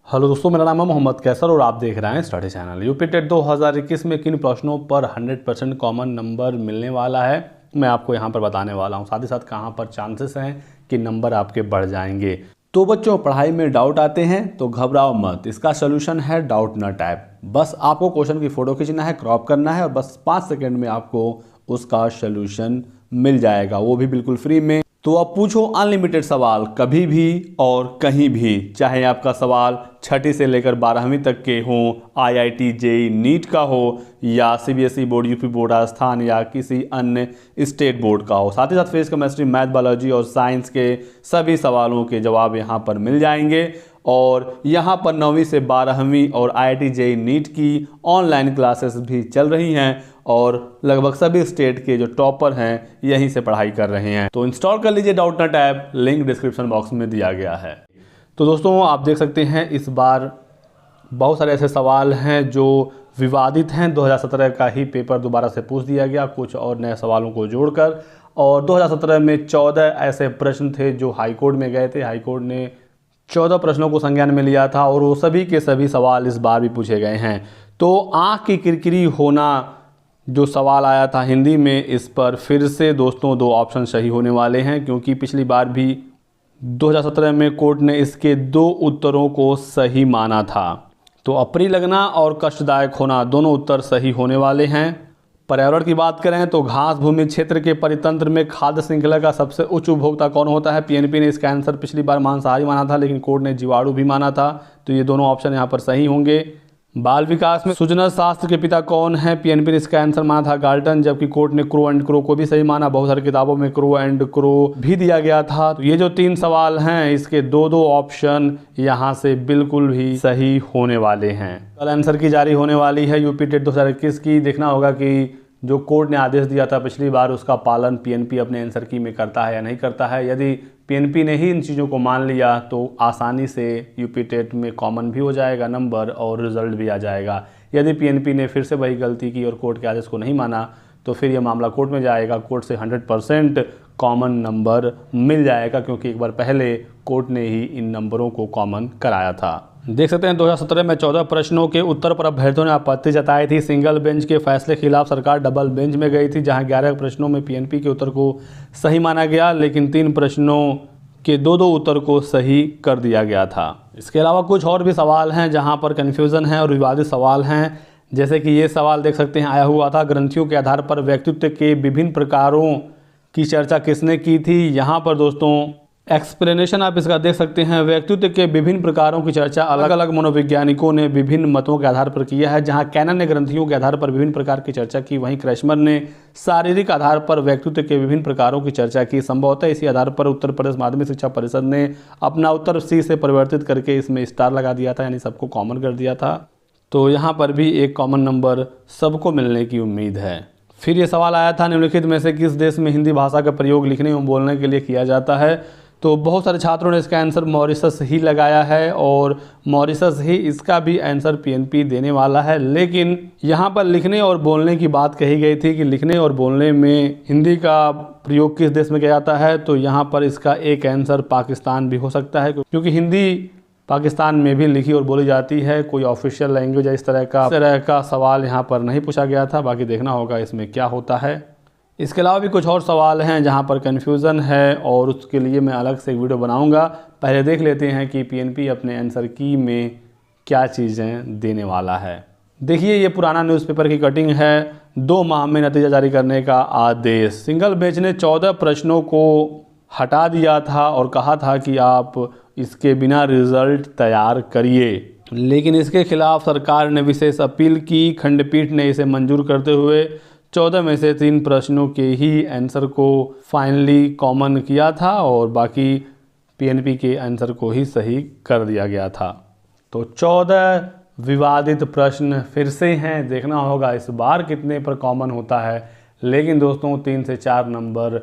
Hello दोस्तों, मेरा नाम है मोहम्मद कैसर और आप देख रहे हैं स्टडी चैनल। यूपी टेट 2021 में किन प्रश्नों पर 100% कॉमन नंबर मिलने वाला है मैं आपको यहां पर बताने वाला हूं। साथ ही साथ कहां पर चांसेस हैं कि नंबर आपके बढ़ जाएंगे। तो बच्चों, पढ़ाई में डाउट आते हैं तो घबराओ मत। इसका सोल्यूशन है डाउट नॉट ऐप। बस आपको क्वेश्चन की फ़ोटो खींचना है, क्रॉप करना है और बस 5 सेकेंड में आपको उसका सोल्यूशन मिल जाएगा, वो भी बिल्कुल फ्री में। तो अब पूछो अनलिमिटेड सवाल कभी भी और कहीं भी, चाहे आपका सवाल छठी से लेकर 12वीं तक के हों, आईआईटी जेईई नीट का हो या CBSE board, UP board Rajasthan या किसी अन्य स्टेट बोर्ड का हो। साथ ही साथ फिजिक्स, केमिस्ट्री, मैथ, बायोलॉजी और साइंस के सभी सवालों के जवाब यहाँ पर मिल जाएंगे। और यहाँ पर 9वीं से 12वीं और आईआईटी जेईई नीट की ऑनलाइन क्लासेस भी चल रही हैं और लगभग सभी स्टेट के जो टॉपर हैं यहीं से पढ़ाई कर रहे हैं। तो इंस्टॉल कर लीजिए doubt not app, link description box में दिया गया है। तो दोस्तों, आप देख सकते हैं इस बार बहुत सारे ऐसे सवाल हैं जो विवादित हैं। 2017 का ही पेपर दोबारा से पूछ दिया गया कुछ और नए सवालों को जोड़कर। और 2017 में 14 ऐसे प्रश्न थे जो हाईकोर्ट में गए थे। हाईकोर्ट ने 14 प्रश्नों को संज्ञान में लिया था और वो सभी के सभी सवाल इस बार भी पूछे गए हैं। तो आँख की किरकिरी होना जो सवाल आया था हिंदी में, इस पर फिर से दोस्तों 2 ऑप्शन सही होने वाले हैं, क्योंकि पिछली बार भी 2017 में कोर्ट ने इसके 2 उत्तरों को सही माना था। तो अप्रिय लगना और कष्टदायक होना दोनों उत्तर सही होने वाले हैं। पर्यावरण की बात करें तो घास भूमि क्षेत्र के परितंत्र में खाद्य श्रृंखला का सबसे उच्च उपभोक्ता कौन होता है? पीएनपी ने इसका आंसर पिछली बार मांसाहारी माना था, लेकिन कोर्ट ने जीवाणु भी माना था। तो ये दोनों ऑप्शन यहाँ पर सही होंगे। बाल विकास में सूचना शास्त्र के पिता कौन है? पीएनपी ने इसका आंसर माना था गाल्टन, जबकि कोर्ट ने क्रो एंड क्रो को भी सही माना। बहुत सारी किताबों में क्रो एंड क्रो भी दिया गया था। तो ये जो 3 सवाल हैं इसके 2 ऑप्शन यहाँ से बिल्कुल भी सही होने वाले हैं। कल आंसर की जारी होने वाली है यूपी टेट 2021 की। देखना होगा कि जो कोर्ट ने आदेश दिया था पिछली बार उसका पालन पीएनपी अपने आंसर की में करता है या नहीं करता है। यदि पीएनपी ने ही इन चीज़ों को मान लिया तो आसानी से यूपी टेट में कॉमन भी हो जाएगा नंबर और रिजल्ट भी आ जाएगा। यदि पीएनपी ने फिर से वही गलती की और कोर्ट के आदेश को नहीं माना तो फिर ये मामला कोर्ट में जाएगा। कोर्ट से 100% कॉमन नंबर मिल जाएगा, क्योंकि एक बार पहले कोर्ट ने ही इन नंबरों को कॉमन कराया था। देख सकते हैं 2017 में 14 प्रश्नों के उत्तर पर अभ्यर्थियों ने आपत्ति जताई थी। सिंगल बेंच के फैसले खिलाफ सरकार डबल बेंच में गई थी, जहां 11 प्रश्नों में पीएनपी के उत्तर को सही माना गया, लेकिन 3 प्रश्नों के 2 उत्तर को सही कर दिया गया था। इसके अलावा कुछ और भी सवाल हैं जहां पर कन्फ्यूज़न है और विवादित सवाल हैं। जैसे कि ये सवाल देख सकते हैं आया हुआ था, ग्रंथियों के आधार पर व्यक्तित्व के विभिन्न प्रकारों की चर्चा किसने की थी? यहाँ पर दोस्तों एक्सप्लेनेशन आप इसका देख सकते हैं। व्यक्तित्व के विभिन्न प्रकारों की चर्चा अलग अलग मनोवैज्ञानिकों ने विभिन्न मतों के आधार पर किया है। जहां कैनन ने ग्रंथियों के आधार पर विभिन्न प्रकार की चर्चा की, वहीं क्रैशमर ने शारीरिक आधार पर व्यक्तित्व के विभिन्न प्रकारों की चर्चा की। संभवतः इसी आधार पर उत्तर प्रदेश माध्यमिक शिक्षा परिषद ने अपना उत्तर सी से परिवर्तित करके इसमें स्टार लगा दिया था, यानी सबको कॉमन कर दिया था। तो यहाँ पर भी एक कॉमन नंबर सबको मिलने की उम्मीद है। फिर ये सवाल आया था, निम्नलिखित में से किस देश में हिंदी भाषा का प्रयोग लिखने एवं बोलने के लिए किया जाता है? तो बहुत सारे छात्रों ने इसका आंसर मॉरिशस ही लगाया है और मॉरिशस ही इसका भी आंसर पीएनपी देने वाला है। लेकिन यहाँ पर लिखने और बोलने की बात कही गई थी कि लिखने और बोलने में हिंदी का प्रयोग किस देश में किया जाता है, तो यहाँ पर इसका एक आंसर पाकिस्तान भी हो सकता है, क्योंकि हिंदी पाकिस्तान में भी लिखी और बोली जाती है। कोई ऑफिशियल लैंग्वेज या इस तरह का सवाल यहाँ पर नहीं पूछा गया था। बाकी देखना होगा इसमें क्या होता है। इसके अलावा भी कुछ और सवाल हैं जहां पर कन्फ्यूज़न है और उसके लिए मैं अलग से एक वीडियो बनाऊंगा। पहले देख लेते हैं कि पीएनपी अपने आंसर की में क्या चीज़ें देने वाला है। देखिए, ये पुराना न्यूज़पेपर की कटिंग है। 2 माह में नतीजा जारी करने का आदेश। सिंगल बेंच ने 14 प्रश्नों को हटा दिया था और कहा था कि आप इसके बिना रिजल्ट तैयार करिए, लेकिन इसके खिलाफ सरकार ने विशेष अपील की। खंडपीठ ने इसे मंजूर करते हुए 14 में से 3 प्रश्नों के ही आंसर को फाइनली कॉमन किया था और बाकी पीएनपी के आंसर को ही सही कर दिया गया था। तो 14 विवादित प्रश्न फिर से हैं। देखना होगा इस बार कितने पर कॉमन होता है। लेकिन दोस्तों 3 से 4 नंबर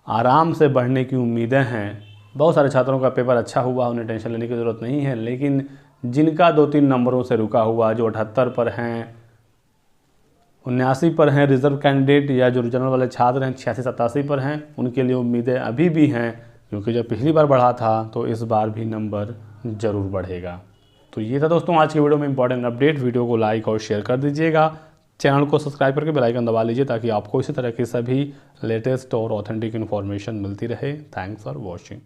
आराम से बढ़ने की उम्मीदें हैं। बहुत सारे छात्रों का पेपर अच्छा हुआ, उन्हें टेंशन लेने की ज़रूरत नहीं है। लेकिन जिनका 2-3 नंबरों से रुका हुआ, जो 78 पर हैं, 79 पर हैं रिजर्व कैंडिडेट, या जो जनरल वाले छात्र हैं 86-87 पर हैं, उनके लिए उम्मीदें अभी भी हैं। क्योंकि जब पिछली बार बढ़ा था तो इस बार भी नंबर ज़रूर बढ़ेगा। तो ये था दोस्तों आज की वीडियो में इंपॉर्टेंट अपडेट। वीडियो को लाइक और शेयर कर दीजिएगा, चैनल को सब्सक्राइब करके बेल आइकन दबा लीजिए ताकि आपको इसी तरह की सभी लेटेस्ट और ऑथेंटिक इन्फॉर्मेशन मिलती रहे। Thanks for watching.